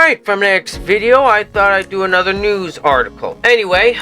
Alright, from the next video, I thought I'd do another news article. Anyway,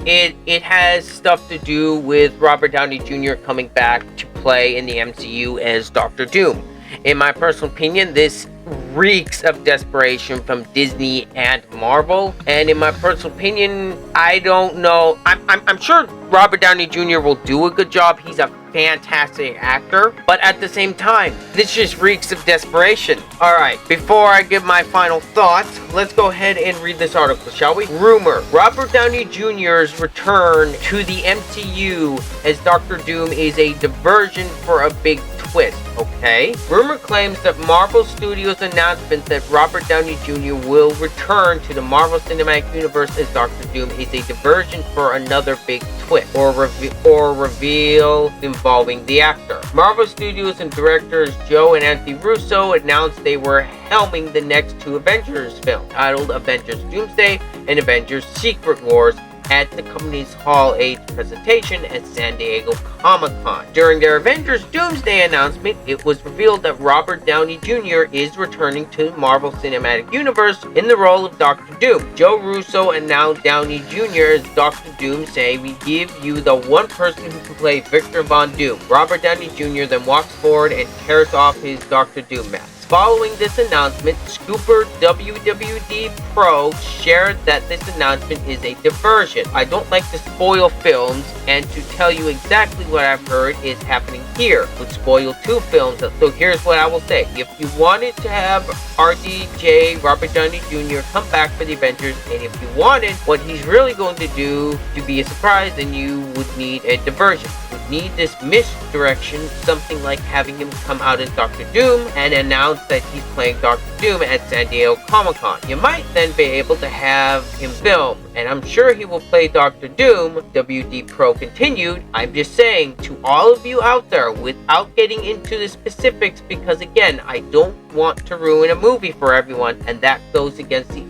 it has stuff to do with Robert Downey Jr. coming back to play in the MCU as Dr. Doom. In my personal opinion, this reeks of desperation from Disney and Marvel. And in my personal opinion, I don't know. I'm sure Robert Downey Jr. will do a good job. He's a fantastic actor. But at the same time, this just reeks of desperation. Alright, before I give my final thoughts, let's go ahead and read this article, shall we? Rumor: Robert Downey Jr.'s return to the MCU as Dr. Doom is a diversion for a big twist. Okay. Rumor claims that Marvel Studios' announcement that Robert Downey Jr. will return to the Marvel Cinematic Universe as Dr. Doom is a diversion for another big twist or reveal involving the actor. Marvel Studios and directors Joe and Anthony Russo announced they were helming the next two Avengers films, titled Avengers Doomsday and Avengers Secret Wars, at the company's Hall H presentation at San Diego Comic-Con. During their Avengers Doomsday announcement, it was revealed that Robert Downey Jr. is returning to the Marvel Cinematic Universe in the role of Dr. Doom. Joe Russo announced Downey Jr. as Dr. Doom, saying, "We give you the one person who can play Victor Von Doom." Robert Downey Jr. then walks forward and tears off his Dr. Doom mask. Following this announcement, Scooper WWD Pro shared that this announcement is a diversion. "I don't like to spoil films, and to tell you exactly what I've heard is happening here would spoil two films. So here's what I will say. If you wanted to have RDJ, Robert Downey Jr. come back for the Avengers, and if you wanted what he's really going to do to be a surprise, then you would need a diversion. You would need this misdirection, something like having him come out as Dr. Doom and announce that he's playing Dr. Doom at San Diego Comic-Con. You might then be able to have him film, and I'm sure he will play Dr. Doom," WD Pro continued. "I'm just saying to all of you out there, without getting into the specifics, because again, I don't want to ruin a movie for everyone, and that goes against the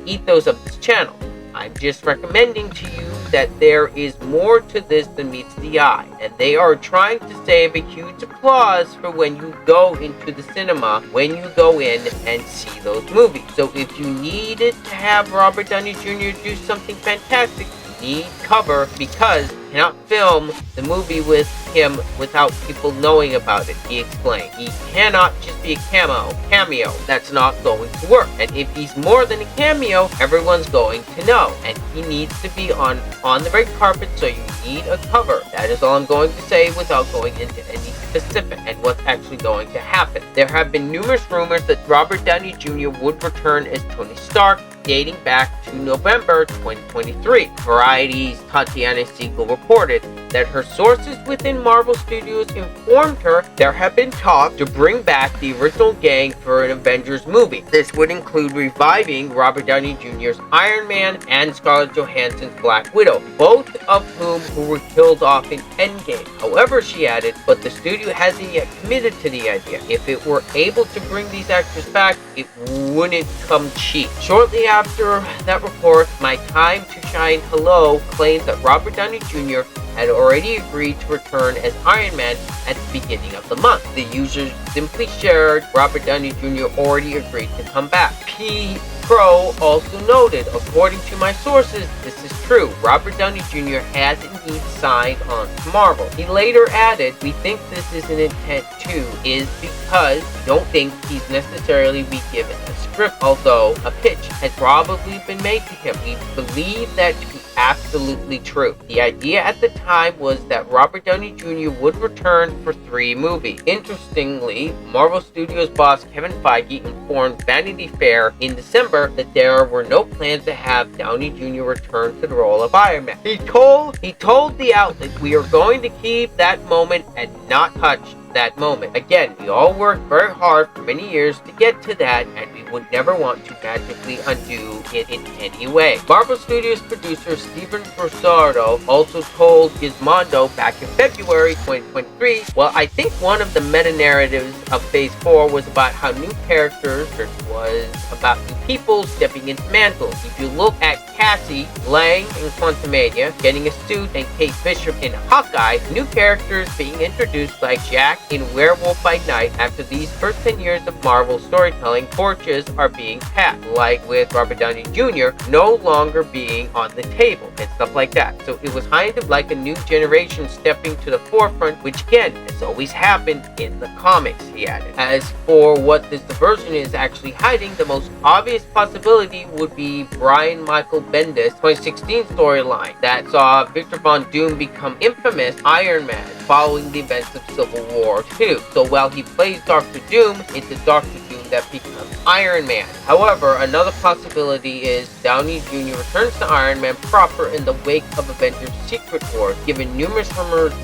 ethos of this channel. I'm just recommending to you that there is more to this than meets the eye, and they are trying to save a huge applause for when you go into the cinema, when you go in and see those movies. So if you needed to have Robert Downey Jr. do something fantastic, you need cover, because you cannot film the movie with him without people knowing about it," he explained. "He cannot just be a cameo. That's not going to work. And if he's more than a cameo, everyone's going to know. And he needs to be on the red carpet, so you need a cover. That is all I'm going to say without going into any specific and what's actually going to happen." There have been numerous rumors that Robert Downey Jr. would return as Tony Stark, dating back to November 2023. Variety's Tatiana Siegel reported that her sources within Marvel Studios informed her there have been talks to bring back the original gang for an Avengers movie. This would include reviving Robert Downey Jr.'s Iron Man and Scarlett Johansson's Black Widow, both of whom were killed off in Endgame. However, she added, but the studio hasn't yet committed to the idea. If it were able to bring these actors back, it wouldn't come cheap. Shortly after that report, My Time to Shine Hello claimed that Robert Downey Jr. had already agreed to return as Iron Man at the beginning of the month. The user simply shared Robert Downey Jr. already agreed to come back. P. Pro also noted, "According to my sources, this is true. Robert Downey Jr. has indeed signed on to Marvel." He later added, "We think this is an intent too, is because we don't think he's necessarily be given a script, although a pitch has probably been made to him. We believe that to be absolutely true. The idea at the time was that Robert Downey Jr. would return for 3 movies. Interestingly, Marvel Studios boss Kevin Feige informed Vanity Fair in December that there were no plans to have Downey Jr. return to the role of Iron Man. He told the outlet, "We are going to keep that moment and not touch that moment. Again, we all worked very hard for many years to get to that, and we would never want to magically undo it in any way." Marvel Studios producer Steven Broussardo also told Gizmodo back in February 2023, "Well, I think one of the meta-narratives of Phase 4 was about how new characters was about new people stepping into mantles. If you look at Cassie Lang in Quantumania getting a suit and Kate Bishop in Hawkeye, new characters being introduced like Jack in Werewolf by Night after these first 10 years of Marvel storytelling torches are being passed, like with Robert Downey Jr. no longer being on the table and stuff like that. So it was kind of like a new generation stepping to the forefront, which again has always happened in the comics, he added. As for what this diversion is actually hiding, the most obvious possibility would be Brian Michael Bendis' 2016 storyline that saw Victor Von Doom become infamous Iron Man following the events of Civil War II. So while he plays Dr. Doom, it's the Dr. Doom that becomes Iron Man. However, another possibility is Downey Jr. returns to Iron Man proper in the wake of Avengers Secret Wars. Given numerous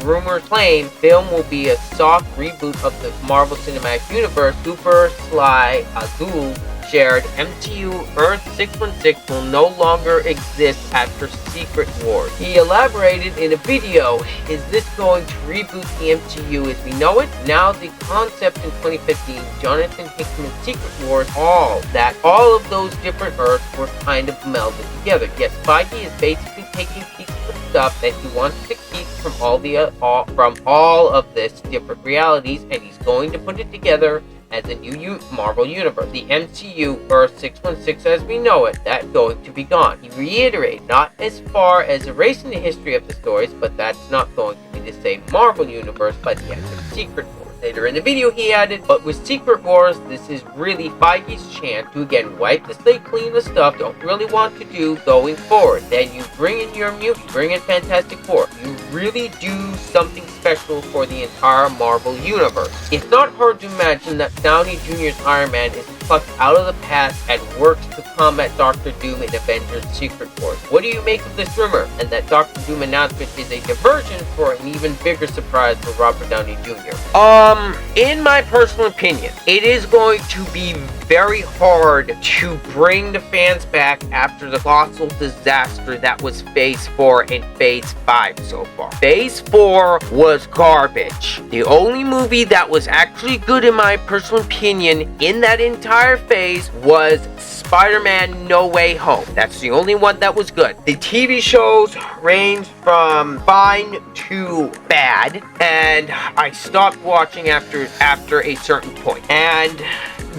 rumors claim film will be a soft reboot of the Marvel Cinematic Universe, Super Sly Azul shared MCU Earth 616 will no longer exist after Secret Wars. He elaborated in a video, is this going to reboot the MCU as we know it? Now the concept in 2015, Jonathan Hickman's Secret Wars, all of those different Earths were kind of melded together. Yes, Feige is basically taking pieces of stuff that he wants to keep from all of this different realities, and he's going to put it together as a new Marvel universe. The MCU Earth 616 as we know it, that's going to be gone. He reiterated, not as far as erasing the history of the stories, but that's not going to be the same Marvel universe by the end of Secret Wars. Later in the video he added, but with Secret Wars, this is really Feige's chance to again wipe the slate clean of stuff you don't really want to do going forward. Then you bring in your mutant, bring in Fantastic Four. You really do something special for the entire Marvel universe. It's not hard to imagine that Downey Jr.'s Iron Man is plucked out of the past and works to combat Dr. Doom in Avengers Secret Wars. What do you make of this rumor? And that Dr. Doom announcement is a diversion for an even bigger surprise for Robert Downey Jr. In my personal opinion, it is going to be very hard to bring the fans back after the colossal disaster that was Phase 4 and Phase 5 so far. Phase 4 was garbage. The only movie that was actually good in my personal opinion in that entire phase was Spider-Man No Way Home. That's the only one that was good. The TV shows ranged from fine to bad, and I stopped watching after a certain point. And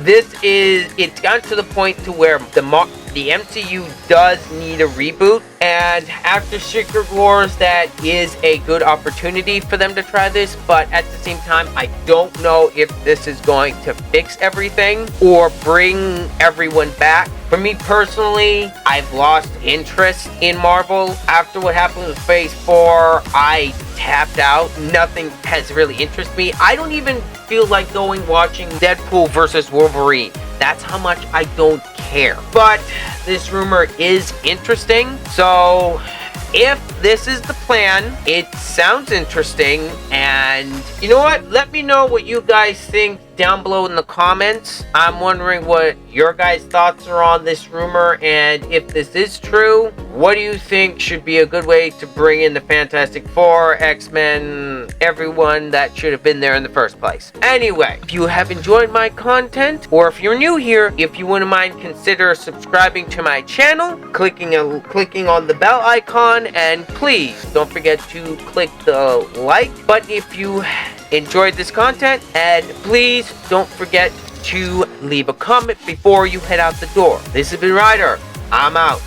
it's gotten to the point to where the MCU does need a reboot, and after Secret Wars, that is a good opportunity for them to try this, but at the same time, I don't know if this is going to fix everything or bring everyone back. For me personally, I've lost interest in Marvel. After what happened with Phase 4, I tapped out. Nothing has really interested me. I don't even feel like watching Deadpool versus Wolverine. That's how much I don't care. But this rumor is interesting. So if this is the plan, it sounds interesting. And you know what? Let me know what you guys think down below in the comments. I'm wondering what your guys' thoughts are on this rumor, and if this is true, what do you think should be a good way to bring in the Fantastic Four, X-Men, everyone that should have been there in the first place. Anyway, if you have enjoyed my content, or if you're new here, if you wouldn't mind, consider subscribing to my channel, clicking on the bell icon, and please don't forget to click the like button if you enjoyed this content, and please don't forget to leave a comment before you head out the door. This has been Ryder. I'm out.